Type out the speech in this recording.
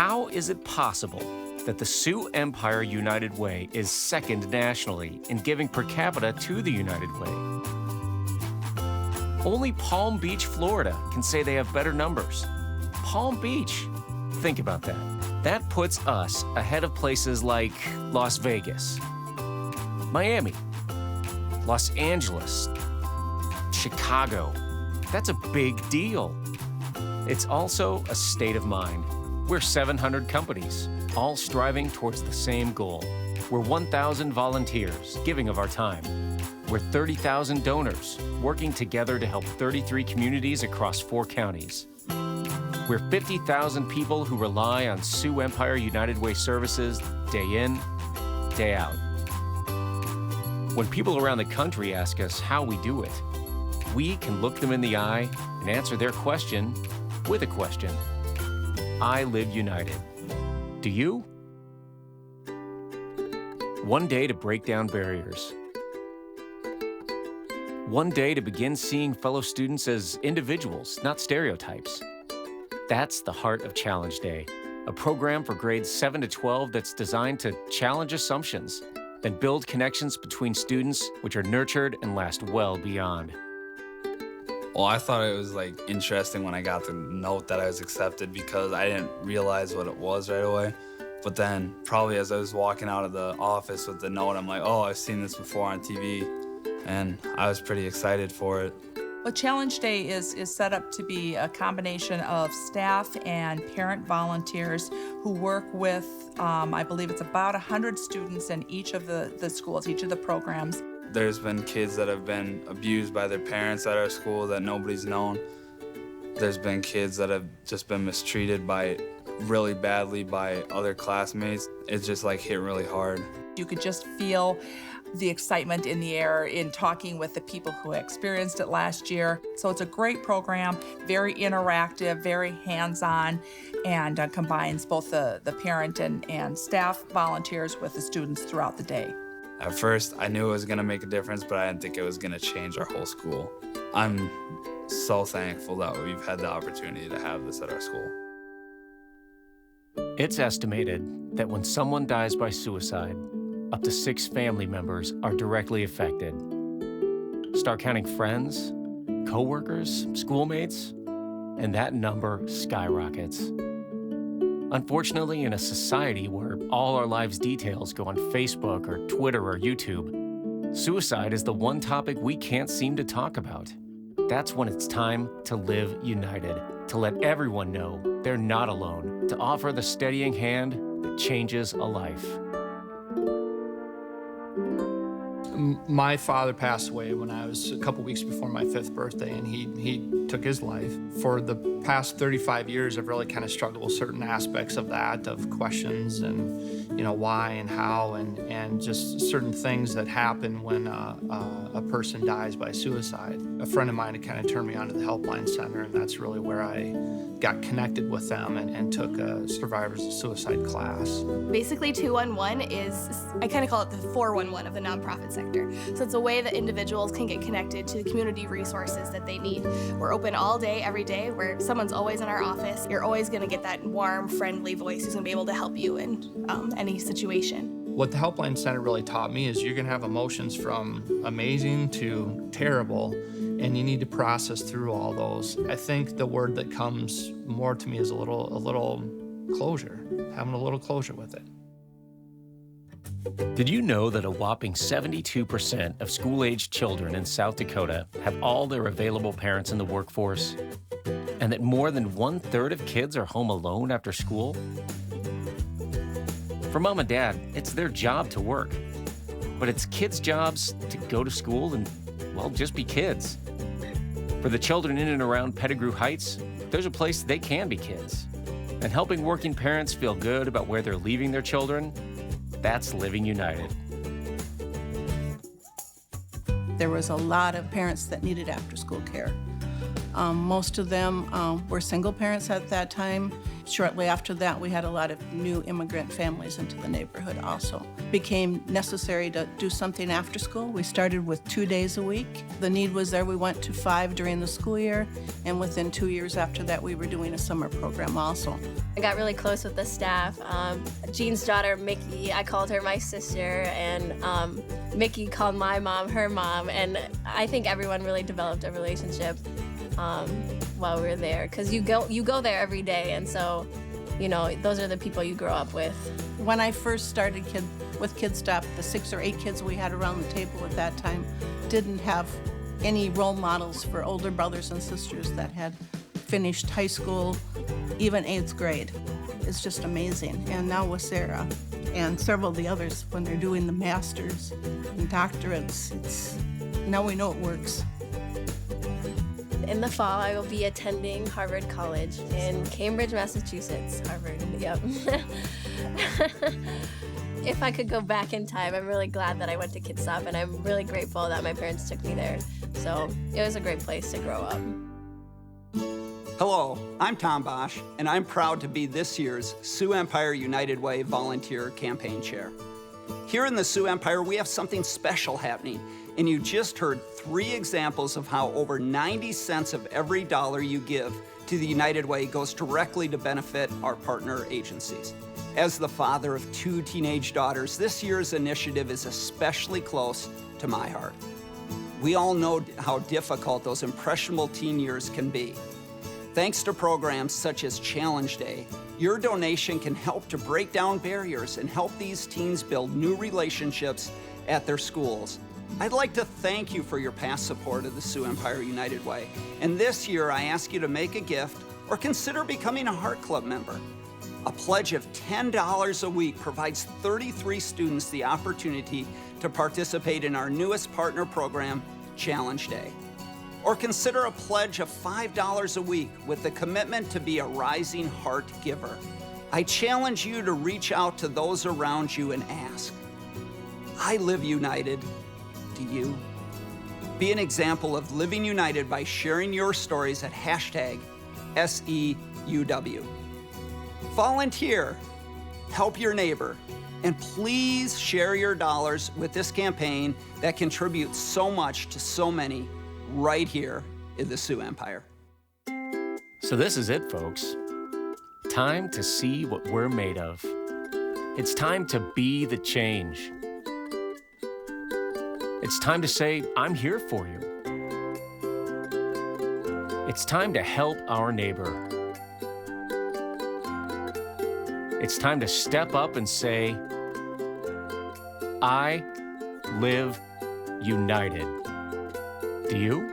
How is it possible that the Sioux Empire United Way is second nationally in giving per capita to the United Way? Only Palm Beach, Florida can say they have better numbers. Palm Beach. Think about that. That puts us ahead of places like Las Vegas, Miami, Los Angeles, Chicago. That's a big deal. It's also a state of mind. We're 700 companies, all striving towards the same goal. We're 1,000 volunteers giving of our time. We're 30,000 donors working together to help 33 communities across 4 counties. We're 50,000 people who rely on Sioux Empire United Way services day in, day out. When people around the country ask us how we do it, we can look them in the eye and answer their question with a question. I live united. Do you? One day to break down barriers. One day to begin seeing fellow students as individuals, not stereotypes. That's the heart of Challenge Day, a program for grades 7 to 12 that's designed to challenge assumptions, then build connections between students which are nurtured and last well beyond. Well, I thought it was interesting when I got the note that I was accepted because I didn't realize what it was right away. But then probably as I was walking out of the office with the note, I'm like, oh, I've seen this before on TV. And I was pretty excited for it. Well, Challenge Day is set up to be a combination of staff and parent volunteers who work with, I believe it's about 100 students in each of the schools, each of the programs. There's been kids that have been abused by their parents at our school that nobody's known. There's been kids that have just been mistreated really badly by other classmates. It's just hit really hard. You could just feel the excitement in the air in talking with the people who experienced it last year. So it's a great program, very interactive, very hands-on, and combines both the parent and staff volunteers with the students throughout the day. At first, I knew it was gonna make a difference, but I didn't think it was gonna change our whole school. I'm so thankful that we've had the opportunity to have this at our school. It's estimated that when someone dies by suicide, up to 6 family members are directly affected. Start counting friends, coworkers, schoolmates, and that number skyrockets. Unfortunately, in a society where all our lives' details go on Facebook or Twitter or YouTube, suicide is the one topic we can't seem to talk about. That's when it's time to live united, to let everyone know they're not alone, to offer the steadying hand that changes a life. My father passed away when I was a couple weeks before my 5th birthday, and he took his life. For the past 35 years, I've really kind of struggled with certain aspects of that, of questions and, why and how, and just certain things that happen when a person dies by suicide. A friend of mine had kind of turned me on to the Helpline Center, and that's really where I got connected with them and took a Survivors of Suicide class. Basically, 211 is, I kind of call it the 411 of the nonprofit sector. So it's a way that individuals can get connected to the community resources that they need. We're open all day, every day, where someone's always in our office. You're always going to get that warm, friendly voice who's going to be able to help you in any situation. What the Helpline Center really taught me is you're going to have emotions from amazing to terrible, and you need to process through all those. I think the word that comes more to me is a little closure, having a little closure with it. Did you know that a whopping 72% of school-aged children in South Dakota have all their available parents in the workforce? And that more than 1/3 of kids are home alone after school? For mom and dad, it's their job to work. But it's kids' jobs to go to school and, well, just be kids. For the children in and around Pettigrew Heights, there's a place they can be kids. And helping working parents feel good about where they're leaving their children, that's living united. There was a lot of parents that needed after-school care. Most of them were single parents at that time. Shortly after that, we had a lot of new immigrant families into the neighborhood also. Became necessary to do something after school. We started with 2 days a week. The need was there. We went to 5 during the school year, and within 2 years after that, we were doing a summer program also. I got really close with the staff. Jean's daughter, Mickey, I called her my sister, and Mickey called my mom her mom, and I think everyone really developed a relationship while we were there, because you go there every day, and so, you know, those are the people you grow up with. When I first started with Kid Stop, the 6 or 8 kids we had around the table at that time didn't have any role models for older brothers and sisters that had finished high school, even 8th grade. It's just amazing. And now with Sarah and several of the others, when they're doing the masters and doctorates, now we know it works. In the fall, I will be attending Harvard College in Cambridge, Massachusetts. Harvard, yep. If I could go back in time, I'm really glad that I went to Kid Stop, and I'm really grateful that my parents took me there. So it was a great place to grow up. Hello, I'm Tom Bosch, and I'm proud to be this year's Sioux Empire United Way Volunteer Campaign Chair. Here in the Sioux Empire, we have something special happening, and you just heard 3 examples of how over 90 cents of every dollar you give to the United Way goes directly to benefit our partner agencies. As the father of 2 teenage daughters, this year's initiative is especially close to my heart. We all know how difficult those impressionable teen years can be. Thanks to programs such as Challenge Day, your donation can help to break down barriers and help these teens build new relationships at their schools. I'd like to thank you for your past support of the Sioux Empire United Way. And this year, I ask you to make a gift or consider becoming a Heart Club member. A pledge of $10 a week provides 33 students the opportunity to participate in our newest partner program, Challenge Day. Or consider a pledge of $5 a week with the commitment to be a rising heart giver. I challenge you to reach out to those around you and ask, I live united. Do you? Be an example of living united by sharing your stories at #SEUW. Volunteer, help your neighbor, and please share your dollars with this campaign that contributes so much to so many right here in the Sioux Empire. So this is it, folks. Time to see what we're made of. It's time to be the change. It's time to say, I'm here for you. It's time to help our neighbor. It's time to step up and say, I live united. Do you?